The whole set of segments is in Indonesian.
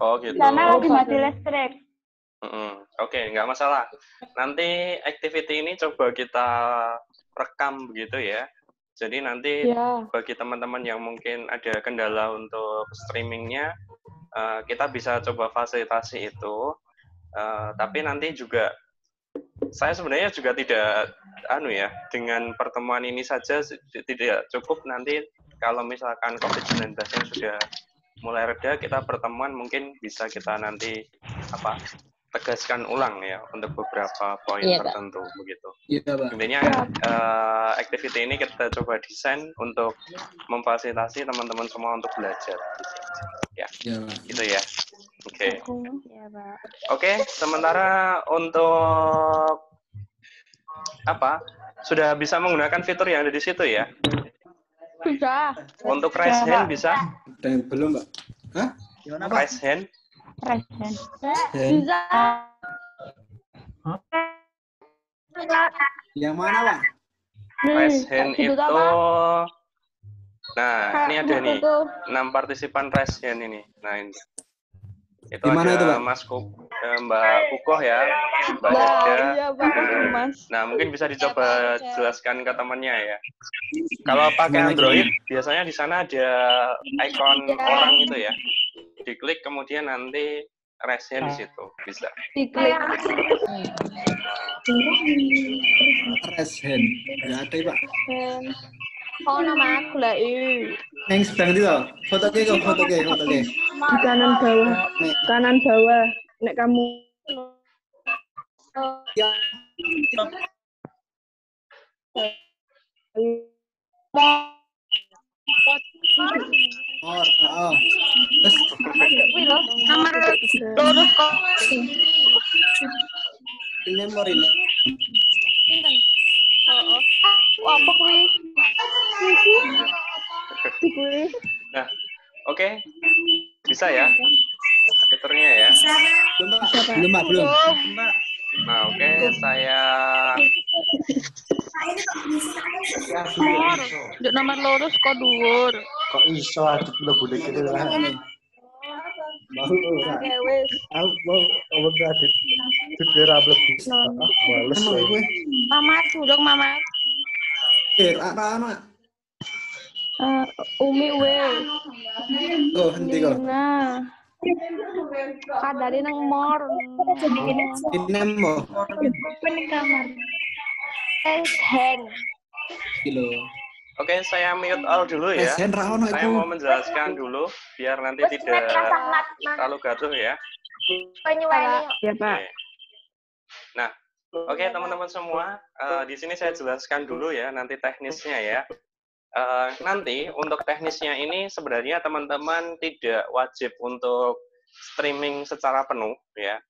Oh gitu. Karena lagi mati listrik. Oke, nggak masalah. Nanti activity ini coba kita rekam begitu ya. Jadi nanti bagi teman-teman yang mungkin ada kendala untuk streamingnya, kita bisa coba fasilitasi itu. Tapi nanti juga saya sebenarnya juga tidak dengan pertemuan ini saja tidak cukup. Nanti kalau misalkan COVID-19-nya sudah mulai reda, kita pertemuan mungkin bisa kita nanti tegaskan ulang ya untuk beberapa poin tertentu begitu. Intinya activity ini kita coba desain untuk memfasilitasi teman-teman semua untuk belajar. Ya, gitu ya. Oke. Oke, sementara untuk sudah bisa menggunakan fitur yang ada di situ ya? Bisa. Untuk raise hand bisa? Ada yang belum, Mbak? Hah? Gimana, Pak? Raise hand? Bisa. Yang mana, Pak? Raise hand itu. Nah, ini ada nih. 6 partisipan raise hand ini. Nah, ini. Itu dimana ada itu, Mas Mbak Kukoh ya, Mbak Eda. Iya, Pak, Mas. Nah, mungkin bisa dicoba jelaskan ke temannya ya. Kalau pakai Android, biasanya di sana ada icon orang itu ya. Diklik kemudian nanti raise hand di situ bisa. Diklik. Raise hand. Enggak ada, Pak. Oh, nama aku lah Neng sedang itu loh. Foto ke. di kanan bawah. Nek kamu Ya. Terus nomor lurus kok. ini mau ini. Apa kuwi? Nah, oke. Bisa ya fiturnya ya. Belum. Nah, oke, saya Nduk nomor lurus kok dhuwur. Kok iso aduk mlebu iki lah. Mau ora. Wis. Aku mau ngomong aduk. Dudera mlebu. Males kowe. Mama durung mama. Anak. Umi wis. Oh, henti kok. Nah. Kadari nang mor. Ini mau. Hand. Kilo. Oke, saya mute all dulu ya. Raise hand ra ono Saya iku. mau menjelaskan dulu biar nanti tidak terlalu gaduh ya. Ya, Pak. Oke. Nah, oke teman-teman semua, di sini saya jelaskan dulu ya nanti teknisnya ya. Nanti untuk teknisnya ini sebenarnya teman-teman tidak wajib untuk streaming secara penuh ya.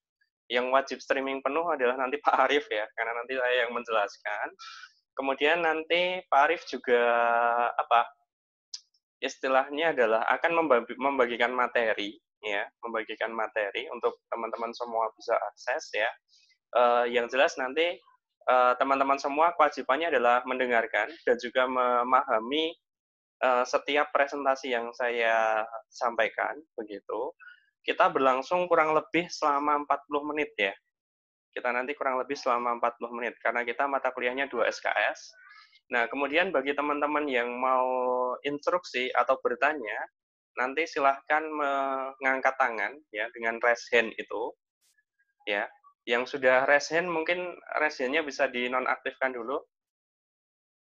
Yang wajib streaming penuh adalah nanti Pak Arif ya, karena nanti saya yang menjelaskan. Kemudian nanti Pak Arif juga istilahnya adalah akan membagikan materi ya, membagikan materi untuk teman-teman semua bisa akses ya. Yang jelas nanti teman-teman semua kewajibannya adalah mendengarkan dan juga memahami setiap presentasi yang saya sampaikan begitu. Kita berlangsung kurang lebih selama 40 menit ya. Kita nanti kurang lebih selama 40 menit karena kita mata kuliahnya 2 SKS. Nah, kemudian bagi teman-teman yang mau instruksi atau bertanya, nanti silahkan mengangkat tangan ya dengan raise hand itu. Ya, yang sudah raise hand mungkin raise hand-nya bisa dinonaktifkan dulu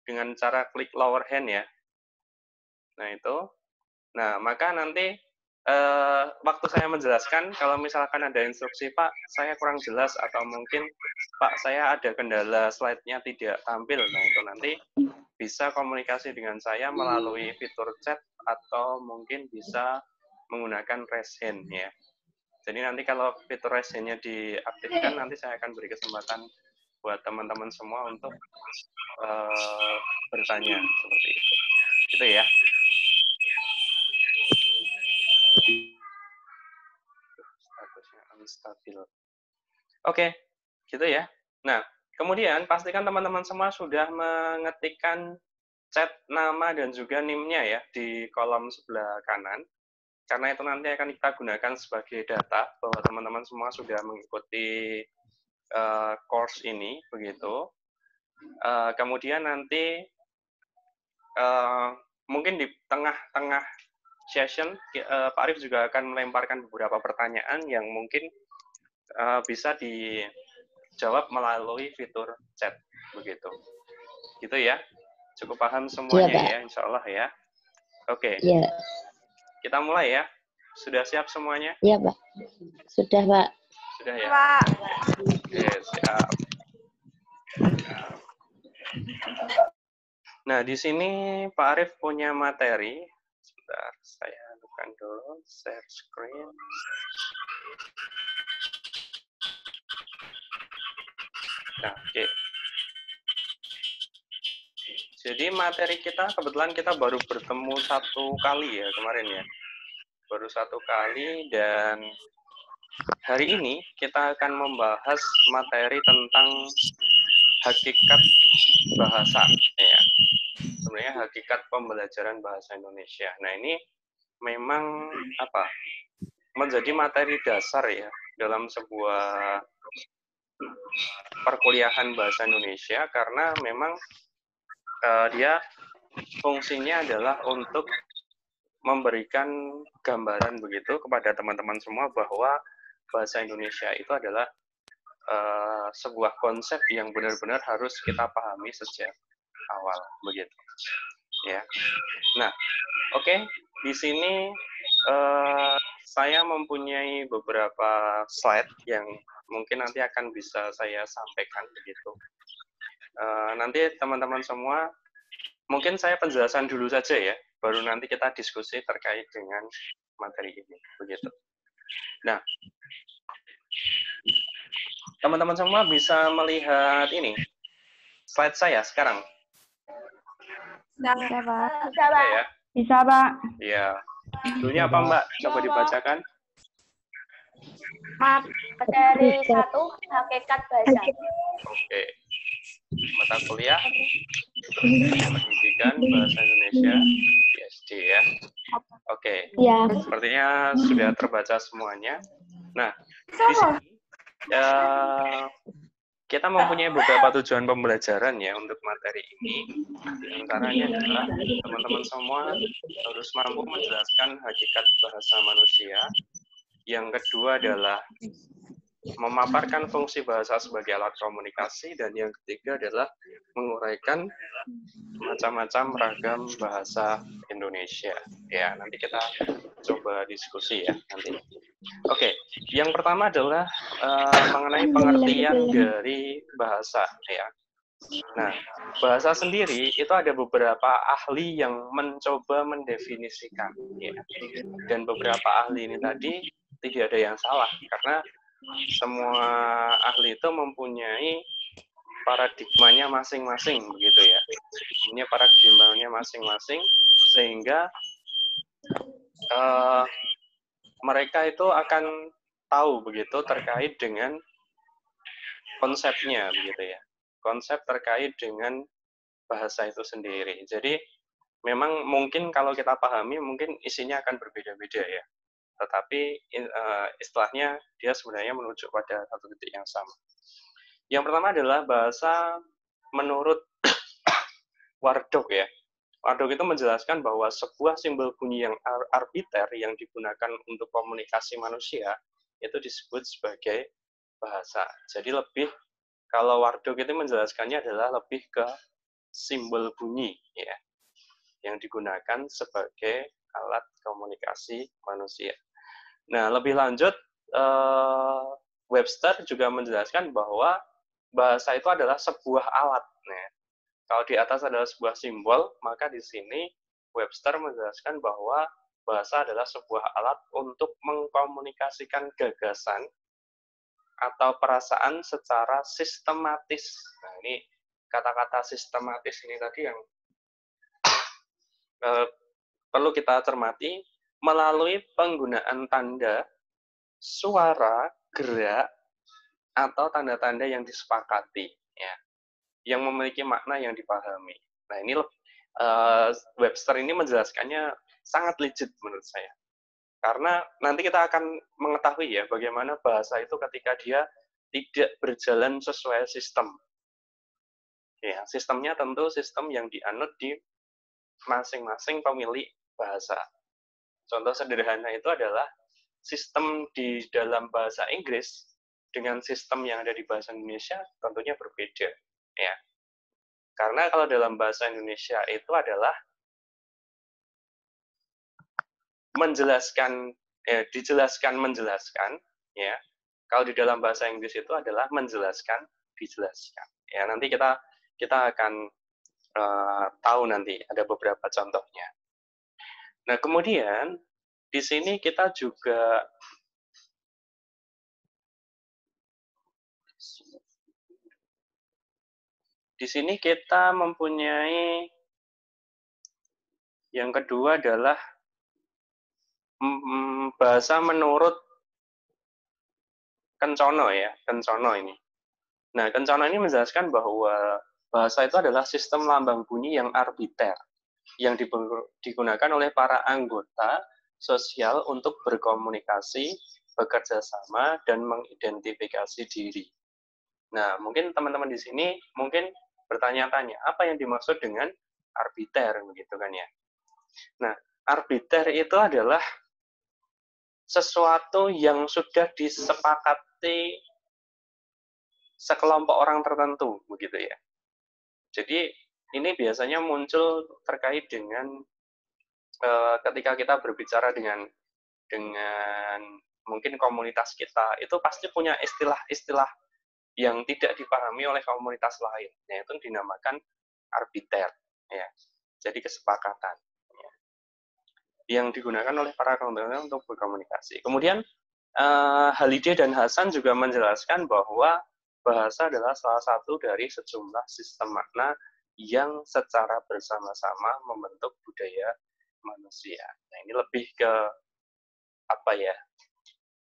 dengan cara klik lower hand ya. Nah, itu. Nah, maka nanti waktu saya menjelaskan, kalau misalkan ada instruksi, Pak, saya kurang jelas, atau mungkin, Pak, saya ada kendala slide-nya tidak tampil, nah itu nanti bisa komunikasi dengan saya melalui fitur chat, atau mungkin bisa menggunakan raise hand, ya. Jadi nanti kalau fitur raise hand-nya diaktifkan, nanti saya akan beri kesempatan buat teman-teman semua untuk bertanya, seperti itu. Gitu ya. Statusnya unstabil. Oke, gitu ya. Nah, kemudian pastikan teman-teman semua sudah mengetikkan chat nama dan juga NIM-nya ya di kolom sebelah kanan. karena itu nanti akan kita gunakan sebagai data bahwa teman-teman semua sudah mengikuti course ini, begitu. Kemudian nanti mungkin di tengah-tengah session, Pak Arif juga akan melemparkan beberapa pertanyaan yang mungkin bisa dijawab melalui fitur chat, begitu. Gitu ya. Cukup paham semuanya ya, insya Allah ya. Oke. Iya. Kita mulai ya. Sudah siap semuanya? Iya, Pak. Sudah, Pak. Sudah ya? Pak. Oke, siap. Nah, di sini Pak Arif punya materi. Sebentar, saya bukan dulu. Share screen. Nah, oke. Jadi materi kita, kebetulan kita baru bertemu satu kali ya kemarin ya. Baru satu kali, dan hari ini kita akan membahas materi tentang hakikat bahasa. Ya. Sebenarnya hakikat pembelajaran bahasa Indonesia. Nah, ini memang menjadi materi dasar ya dalam sebuah perkuliahan bahasa Indonesia, karena memang dia fungsinya adalah untuk memberikan gambaran begitu kepada teman-teman semua bahwa bahasa Indonesia itu adalah sebuah konsep yang benar-benar harus kita pahami sejak awal, begitu. Ya. Nah, oke. Di sini saya mempunyai beberapa slide yang mungkin nanti akan bisa saya sampaikan begitu. Nanti teman-teman semua, mungkin saya penjelasan dulu saja ya, baru nanti kita diskusi terkait dengan materi ini, begitu. Nah, teman-teman semua bisa melihat ini, slide saya sekarang. Bisa, Pak. Bisa, ya? Bisa, Pak. Iya. Judulnya apa, Mbak? Coba dibacakan. Materi 1, hakikat bahasa. Oke. Mata kuliah Pendidikan Bahasa Indonesia PSD ya. Oke. Ya. Sepertinya sudah terbaca semuanya. Nah, di sini kita mempunyai beberapa tujuan pembelajaran ya untuk materi ini. Di antaranya adalah teman-teman semua harus mampu menjelaskan hakikat bahasa manusia. Yang kedua adalah memaparkan fungsi bahasa sebagai alat komunikasi, dan yang ketiga adalah menguraikan macam-macam ragam bahasa Indonesia. Ya, nanti kita coba diskusi ya nanti. Oke, yang pertama adalah mengenai pengertian dari bahasa ya. Nah, bahasa sendiri itu ada beberapa ahli yang mencoba mendefinisikan ya. Dan beberapa ahli ini tadi tidak ada yang salah, karena semua ahli itu mempunyai paradigmanya masing-masing begitu ya. Ini paradigmanya masing-masing, sehingga mereka itu akan tahu begitu terkait dengan konsepnya begitu ya. Konsep terkait dengan bahasa itu sendiri. Jadi memang mungkin kalau kita pahami mungkin isinya akan berbeda-beda ya. Tetapi istilahnya dia sebenarnya menuju pada satu titik yang sama. Yang pertama adalah bahasa menurut Wardog ya. Wardog itu menjelaskan bahwa sebuah simbol bunyi yang arbiter yang digunakan untuk komunikasi manusia itu disebut sebagai bahasa. Jadi lebih, kalau Wardog itu menjelaskannya adalah lebih ke simbol bunyi ya, yang digunakan sebagai alat komunikasi manusia. Nah, lebih lanjut, Webster juga menjelaskan bahwa bahasa itu adalah sebuah alat. Nah, kalau di atas adalah sebuah simbol, maka di sini Webster menjelaskan bahwa bahasa adalah sebuah alat untuk mengkomunikasikan gagasan atau perasaan secara sistematis. Nah, ini kata-kata sistematis ini tadi yang perlu kita cermati melalui penggunaan tanda, suara, gerak, atau tanda-tanda yang disepakati, ya, yang memiliki makna yang dipahami. Nah, ini Webster ini menjelaskannya sangat legit menurut saya. Karena nanti kita akan mengetahui ya bagaimana bahasa itu ketika dia tidak berjalan sesuai sistem. Ya, sistemnya tentu sistem yang dianut di masing-masing pemilik bahasa. Contoh sederhana itu adalah sistem di dalam bahasa Inggris dengan sistem yang ada di bahasa Indonesia tentunya berbeda, ya. Karena kalau dalam bahasa Indonesia itu adalah menjelaskan, dijelaskan menjelaskan, ya. Kalau di dalam bahasa Inggris itu adalah menjelaskan dijelaskan. Ya, nanti kita akan tahu nanti ada beberapa contohnya. Nah, kemudian di sini kita juga di sini kita mempunyai yang kedua adalah bahasa menurut Kencono ya, Kencono ini. Nah, Kencono ini menjelaskan bahwa bahasa itu adalah sistem lambang bunyi yang arbiter yang digunakan oleh para anggota sosial untuk berkomunikasi, bekerja sama, dan mengidentifikasi diri. Nah, mungkin teman-teman di sini mungkin bertanya-tanya, apa yang dimaksud dengan arbiter, begitu kan ya? Nah, arbiter itu adalah sesuatu yang sudah disepakati sekelompok orang tertentu, begitu ya. Jadi, ini biasanya muncul terkait dengan ketika kita berbicara dengan mungkin komunitas kita, itu pasti punya istilah-istilah yang tidak dipahami oleh komunitas lain, yaitu dinamakan arbiter, ya. Jadi kesepakatan ya, yang digunakan oleh para komunitas untuk berkomunikasi. Kemudian Halide dan Hasan juga menjelaskan bahwa bahasa adalah salah satu dari sejumlah sistem makna yang secara bersama-sama membentuk budaya manusia. Nah, ini lebih ke apa ya?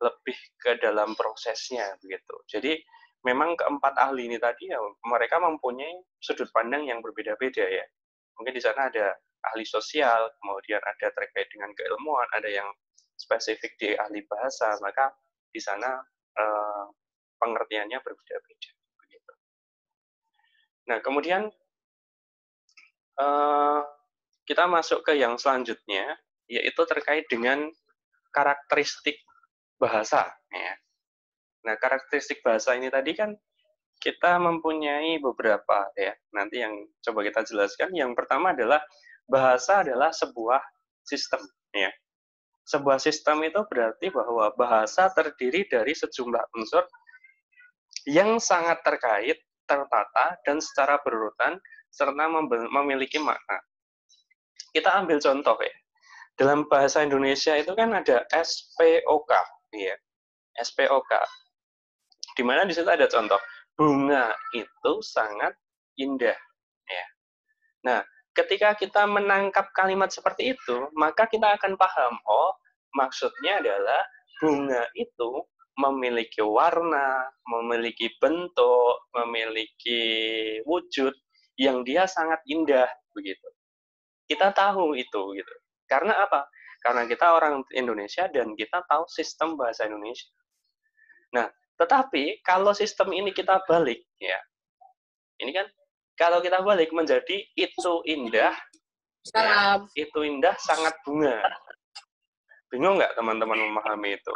Lebih ke dalam prosesnya begitu. Jadi memang keempat ahli ini tadi ya, mereka mempunyai sudut pandang yang berbeda-beda ya. Mungkin di sana ada ahli sosial, kemudian ada terkait dengan keilmuan, ada yang spesifik di ahli bahasa, maka di sana pengertiannya berbeda-beda. Begitu. Nah, kemudian kita masuk ke yang selanjutnya, yaitu terkait dengan karakteristik bahasa. Ya. Nah, karakteristik bahasa ini tadi kan kita mempunyai beberapa ya. Nanti yang coba kita jelaskan. Yang pertama adalah bahasa adalah sebuah sistem. Ya. Sebuah sistem itu berarti bahwa bahasa terdiri dari sejumlah unsur yang sangat terkait, tertata, dan secara berurutan, serta memiliki makna. Kita ambil contoh ya. Dalam bahasa Indonesia itu kan ada SPOK. Ya. SPOK. Di mana di situ ada contoh. Bunga itu sangat indah. Ya. Nah, ketika kita menangkap kalimat seperti itu, maka kita akan paham, oh, maksudnya adalah bunga itu memiliki warna, memiliki bentuk, memiliki wujud yang dia sangat indah, begitu. Kita tahu itu, gitu. Karena apa? Karena kita orang Indonesia dan kita tahu sistem bahasa Indonesia. Nah, tetapi kalau sistem ini kita balik, ya, ini kan kalau kita balik menjadi itu indah, ya, itu indah sangat bunga. Bingung nggak teman-teman memahami itu?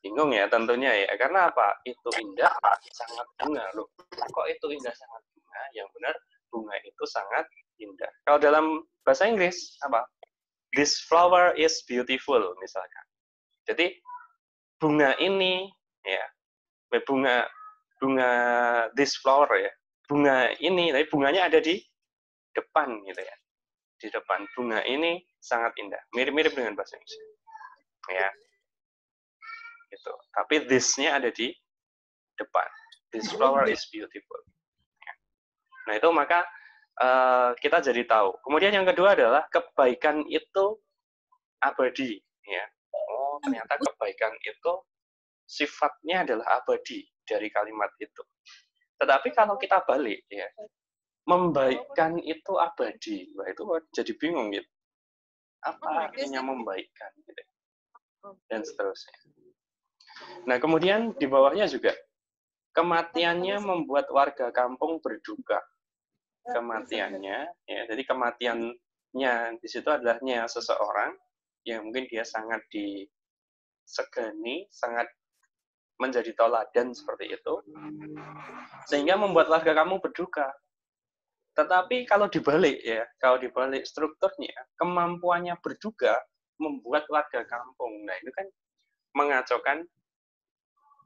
Bingung ya tentunya ya. Karena apa? Itu indah sangat bunga loh. Kok itu indah sangat bunga? Yang benar bunga itu sangat indah. Kalau dalam bahasa Inggris apa? This flower is beautiful misalkan. Jadi bunga ini ya, bunga this flower ya. Bunga ini, tapi bunganya ada di depan gitu ya. Di depan bunga ini sangat indah. Mirip-mirip dengan bahasa Inggris. Ya. Gitu. Tapi this-nya ada di depan. This flower is beautiful. Ya. Nah, itu maka kita jadi tahu. Kemudian yang kedua adalah kebaikan itu abadi, ya. Oh, ternyata kebaikan itu sifatnya adalah abadi dari kalimat itu. Tetapi kalau kita balik ya, membaikkan itu abadi. Wah, itu jadi bingung gitu. Apa artinya membaikkan? Gitu. Dan seterusnya. Nah, kemudian di bawahnya juga, kematiannya membuat warga kampung berduka. Kematiannya, ya, jadi kematiannya di situ adalahnya seseorang yang mungkin dia sangat disegani, sangat menjadi teladan seperti itu, sehingga membuat warga kamu berduka. Tetapi kalau dibalik ya, kalau dibalik strukturnya, kemampuannya berduka membuat warga kampung. Nah, itu kan mengacaukan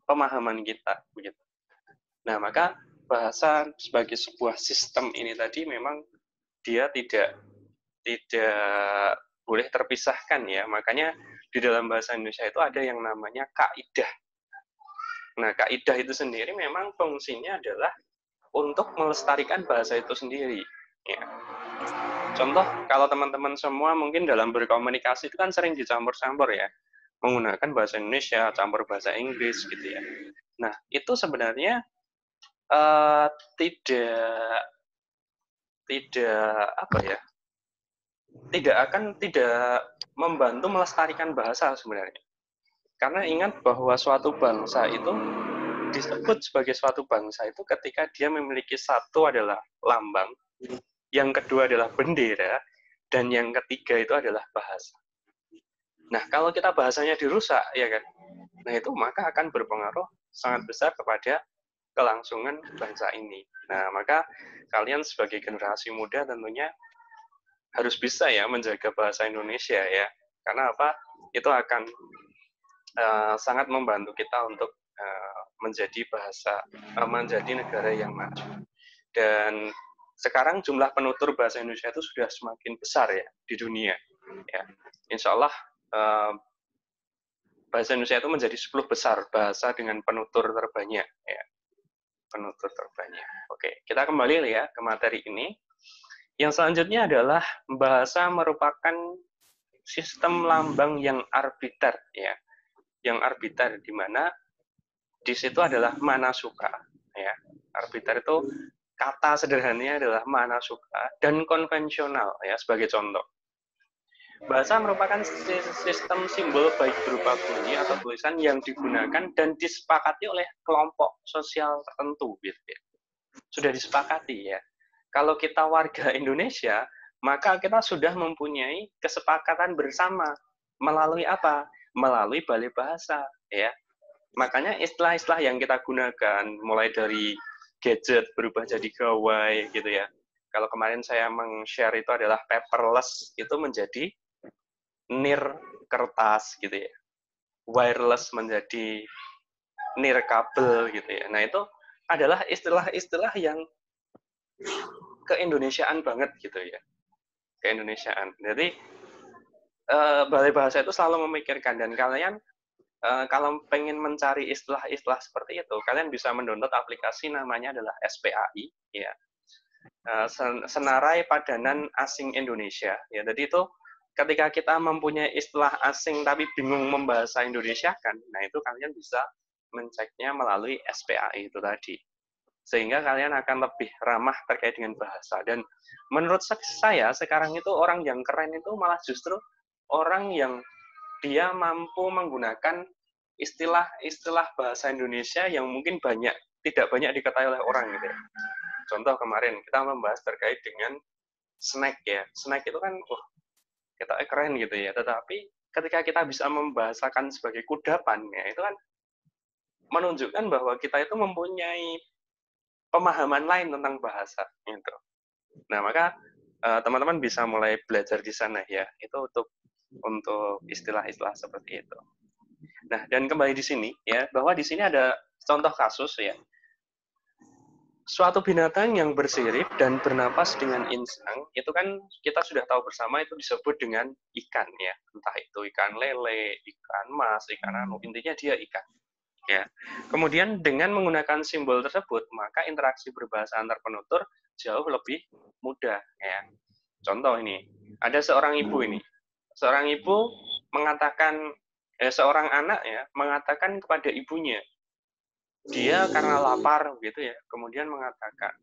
pemahaman kita, begitu. Nah, maka bahasa sebagai sebuah sistem ini tadi memang dia tidak boleh terpisahkan ya. Makanya di dalam bahasa Indonesia itu ada yang namanya kaidah. Nah, kaidah itu sendiri memang fungsinya adalah untuk melestarikan bahasa itu sendiri. Ya. Contoh, kalau teman-teman semua mungkin dalam berkomunikasi itu kan sering dicampur-campur ya, menggunakan bahasa Indonesia, campur bahasa Inggris gitu ya. Nah, itu sebenarnya tidak membantu melestarikan bahasa sebenarnya. Karena ingat bahwa suatu bangsa itu disebut sebagai suatu bangsa itu ketika dia memiliki satu adalah lambang, yang kedua adalah bendera, dan yang ketiga itu adalah bahasa. Nah, kalau kita bahasanya dirusak, ya kan? Nah, itu maka akan berpengaruh sangat besar kepada kelangsungan bangsa ini. Nah, maka kalian sebagai generasi muda tentunya harus bisa ya menjaga bahasa Indonesia ya. Karena apa? Itu akan sangat membantu kita untuk menjadi negara yang maju. Dan sekarang jumlah penutur bahasa Indonesia itu sudah semakin besar ya di dunia. Ya, insya Allah bahasa Indonesia itu menjadi 10 besar bahasa dengan penutur terbanyak. Ya. Penutur terbanyak. Oke, kita kembali ya ke materi ini. Yang selanjutnya adalah bahasa merupakan sistem lambang yang arbiter ya. Yang arbiter di mana di situ adalah mana suka ya. Arbiter itu kata sederhananya adalah mana suka dan konvensional ya sebagai contoh. Bahasa merupakan sistem simbol baik berupa bunyi atau tulisan yang digunakan dan disepakati oleh kelompok sosial tertentu gitu ya. Sudah disepakati ya. Kalau kita warga Indonesia, maka kita sudah mempunyai kesepakatan bersama melalui apa? Melalui balai bahasa ya. Makanya istilah-istilah yang kita gunakan mulai dari gadget berubah jadi gawai gitu ya. Kalau kemarin saya meng-share itu adalah paperless, itu menjadi nir kertas gitu ya. Wireless menjadi nir kabel gitu ya. Nah, itu adalah istilah-istilah yang keindonesiaan banget gitu ya. Keindonesiaan. Jadi balai bahasa itu selalu memikirkan, dan kalian kalau pengen mencari istilah-istilah seperti itu, kalian bisa mendownload aplikasi namanya adalah SPAI ya. Senarai Padanan Asing Indonesia ya. Jadi itu ketika kita mempunyai istilah asing tapi bingung membahasa Indonesia kan, nah itu kalian bisa menceknya melalui SPAI itu tadi. Sehingga kalian akan lebih ramah terkait dengan bahasa. Dan menurut saya sekarang itu orang yang keren itu malah justru orang yang dia mampu menggunakan istilah-istilah bahasa Indonesia yang mungkin tidak banyak diketahui oleh orang gitu ya. Contoh kemarin kita membahas terkait dengan snack ya. Snack itu kan kita keren gitu ya. Tetapi ketika kita bisa membahasakan sebagai kudapan ya, itu kan menunjukkan bahwa kita itu mempunyai pemahaman lain tentang bahasa gitu. Nah, maka teman-teman bisa mulai belajar di sana ya. Itu untuk istilah-istilah seperti itu. Nah, dan kembali di sini ya, bahwa di sini ada contoh kasus ya. Suatu binatang yang bersirip dan bernapas dengan insang, itu kan kita sudah tahu bersama itu disebut dengan ikan ya. Entah itu ikan lele, ikan mas, ikan intinya dia ikan. Ya. Kemudian dengan menggunakan simbol tersebut, maka interaksi berbahasa antar penutur jauh lebih mudah ya. Contoh ini, ada seorang ibu ini. Seorang ibu mengatakan seorang anak ya mengatakan kepada ibunya, dia karena lapar gitu ya, kemudian mengatakan,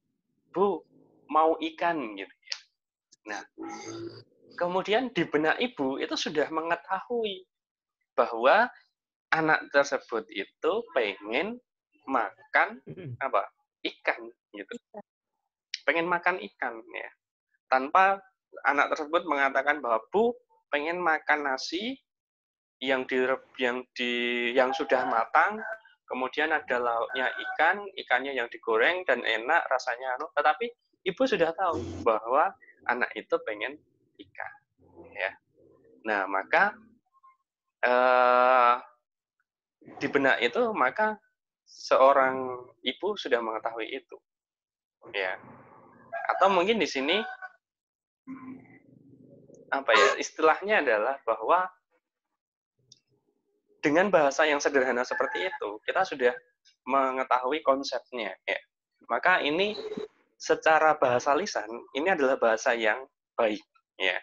"Bu, mau ikan," gitu ya. Nah, kemudian di benak ibu itu sudah mengetahui bahwa anak tersebut itu pengen makan apa? Ikan gitu. Pengen makan ikan ya. Tanpa anak tersebut mengatakan bahwa Bu pengen makan nasi yang sudah matang, kemudian ada lauknya ikan, ikannya yang digoreng dan enak rasanya, tetapi ibu sudah tahu bahwa anak itu pengen ikan, ya. Nah, maka di benak itu maka seorang ibu sudah mengetahui itu, ya. Atau mungkin di sini apa ya istilahnya adalah bahwa dengan bahasa yang sederhana seperti itu, kita sudah mengetahui konsepnya. Ya. Maka ini secara bahasa lisan, ini adalah bahasa yang baik. Ya.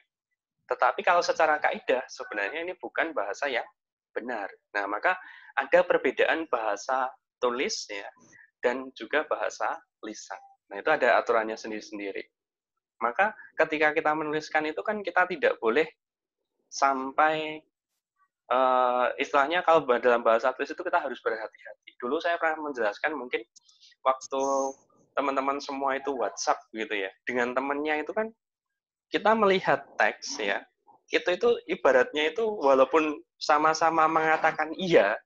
Tetapi kalau secara kaidah, sebenarnya ini bukan bahasa yang benar. Nah, maka ada perbedaan bahasa tulis ya, dan juga bahasa lisan. Nah, itu ada aturannya sendiri-sendiri. Maka ketika kita menuliskan itu kan kita tidak boleh sampai istilahnya kalau dalam bahasa tulis itu kita harus berhati-hati. Dulu saya pernah menjelaskan mungkin waktu teman-teman semua itu WhatsApp gitu ya. Dengan temannya itu kan kita melihat teks ya. Itu ibaratnya itu walaupun sama-sama mengatakan iya,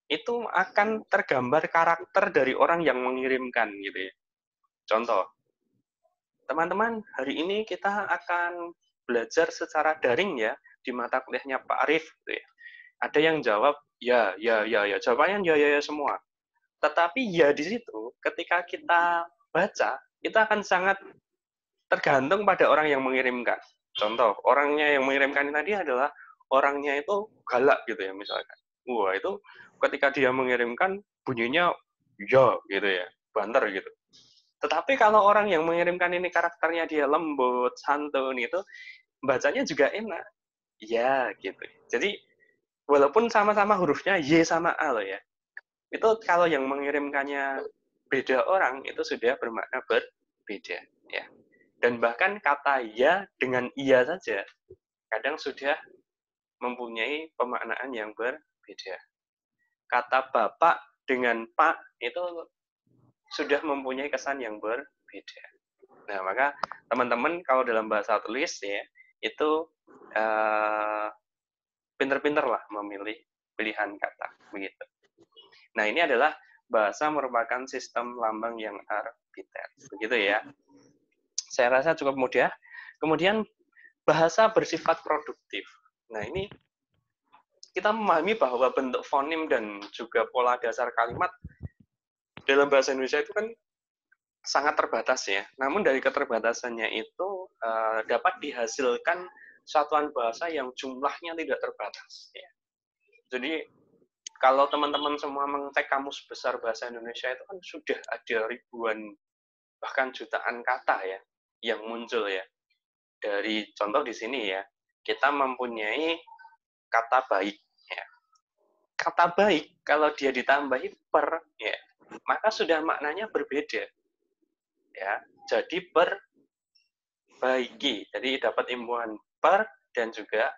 itu akan tergambar karakter dari orang yang mengirimkan gitu ya. Contoh, teman-teman, hari ini kita akan belajar secara daring ya di mata kuliahnya Pak Arif gitu ya. Ada yang jawab ya, jawabannya ya semua. Tetapi ya di situ ketika kita baca itu akan sangat tergantung pada orang yang mengirimkan. Contoh, orangnya yang mengirimkan tadi adalah orangnya itu galak gitu ya misalkan. Wah, itu ketika dia mengirimkan bunyinya ya gitu ya, banter gitu. Tetapi kalau orang yang mengirimkan ini karakternya dia lembut, santun itu bacanya juga enak. Ya, gitu. Jadi walaupun sama-sama hurufnya Y sama A loh ya. Itu kalau yang mengirimkannya beda orang itu sudah bermakna berbeda ya. Dan bahkan kata ya dengan iya saja kadang sudah mempunyai pemaknaan yang berbeda. Kata bapak dengan pak itu sudah mempunyai kesan yang berbeda. Nah, maka teman-teman kalau dalam bahasa tulis ya, itu pinter-pinter lah memilih pilihan kata, begitu. Nah, ini adalah bahasa merupakan sistem lambang yang arbiter, begitu ya. Saya rasa cukup mudah. Kemudian bahasa bersifat produktif. Nah, ini kita memahami bahwa bentuk fonim dan juga pola dasar kalimat dalam bahasa Indonesia itu kan sangat terbatas ya. Namun dari keterbatasannya itu dapat dihasilkan satuan bahasa yang jumlahnya tidak terbatas. Ya. Jadi kalau teman-teman semua mengecek kamus besar bahasa Indonesia itu kan sudah ada ribuan bahkan jutaan kata ya yang muncul ya. Dari contoh di sini ya, kita mempunyai kata baik. Ya. Kata baik kalau dia ditambahi per ya, maka sudah maknanya berbeda. Ya, jadi perbaiki. Jadi dapat imbuhan per dan juga